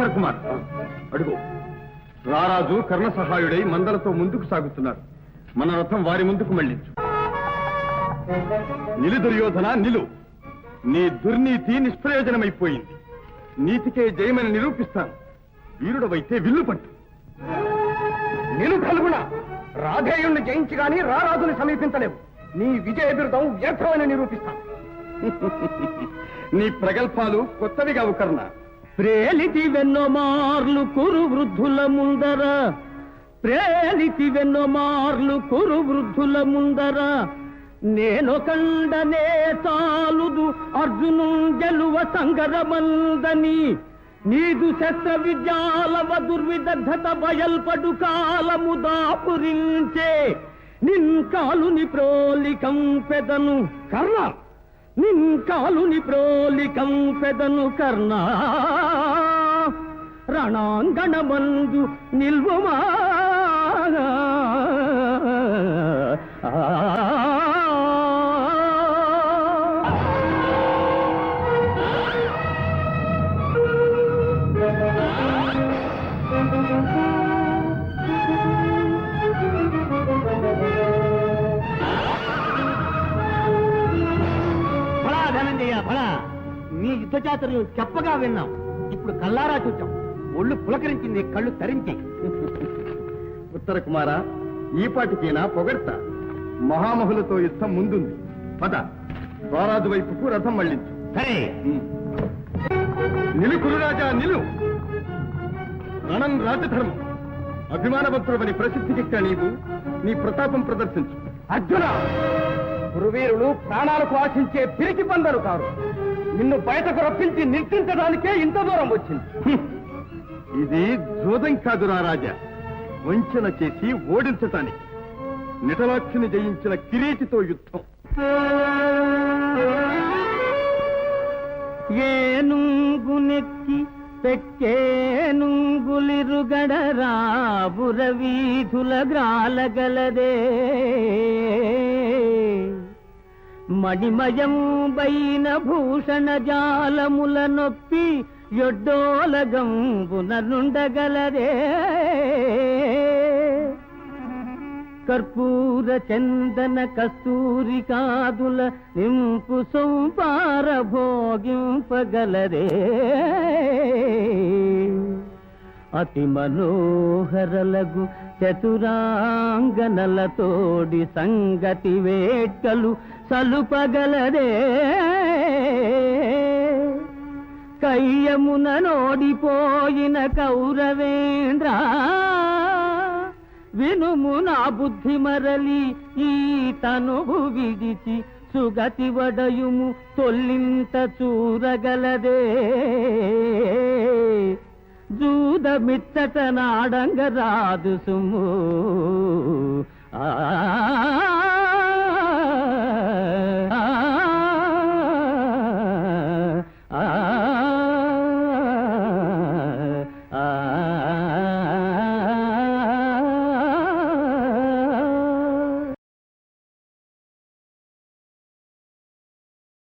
ఉత్తర కుమార్ అడుగు. రారాజు కర్ణ సహాయుడై మందలతో ముందుకు సాగుతున్నారు. మన రథం వారి ముందుకు మళ్లించు. నిలు దుర్యోధన నిలు. నీ దుర్నీతి నిష్ప్రయోజనమైపోయింది. నీతికే జయమని నిరూపిస్తాను. వీరుడవైతే విల్లు పట్టు. నిలు కలుగుణ. రాధేయుణ్ణి జయించి గాని రారాజుని సమీపించలేవు. నీ విజయ బిరుదం వ్యర్థమని నిరూపిస్తాను. నీ ప్రగల్భాలు కొత్తవి కావు కర్ణ. ప్రేలితి వెన్నో మార్లు కురు వృద్ధుల ముందర, ప్రేలితి వెన్నో మార్లు కురు వృద్ధుల ముందర, నేను కండనే చాలుదు అర్జును గెలువ సంగరమందని, నీదు శస్త్ర విద్యాలవ దుర్విదగ్ధత బయల్పడు కాలము దాపురించే, నిన్ కాలుని ప్రోలికం పెదను కర్ణ, నిన్ కాలుని ప్రోలికం పెదను కర్ణ, రణాంగణమందు నిల్వుమా. నీ యుద్ధ చాతుర్యం చెప్పగా విన్నాం. ఇప్పుడు కల్లారా చూచాం. ఒళ్ళు పులకరించింది, కళ్ళు తరించి. ఉత్తర కుమార, ఈ పాటికైనా పొగడ్తా. మహామహులతో యుద్ధం ముందుంది. పద, రారాజు వైపుకు రథం మళ్లించు. సరే. నిలు కురురాజా నిలు. రణం రాజధర్మం. అభిమానవంతుడవని ప్రసిద్ధికెక్కా నీవు నీ ప్రతాపం ప్రదర్శించు. అర్జున, గురువీరులు ప్రాణాలకు ఆశించే పిరికి పందరు కారు. నిన్ను బయటకు రప్పించి నిర్తించడానికే ఇంత దూరం వచ్చింది. ఇది జోదం కాదు రారాజా, వంచన చేసి ఓడించటానికి. నిటలాక్షిని జయించిన కిరీటితో యుద్ధం. ఏనుగునెక్కి పెక్కేనుగులిరుగడ రాబుర వీధుల గ్రాలగలదే, మణిమయం బైన భూషణ జాలముల నొప్పి యొడ్డోలగంబున నుండగలదే, కర్పూర చందన కస్తూరి కాదుల నింపు సౌపార భోగింపగలదే, అతి మనోహరలగు చతురాంగనలతోడి సంగతి వేట్కలు సలుపగలదే, కయ్యమున నోడిపోయిన కౌరవేంద్ర వినుము నా బుద్ధి మరలి ఈ తనువు విడిచి సుగతి వడయుము తొల్లింత చూరగలదే, జూదమిచ్చట నాడంగ రాదు సుము. ఆ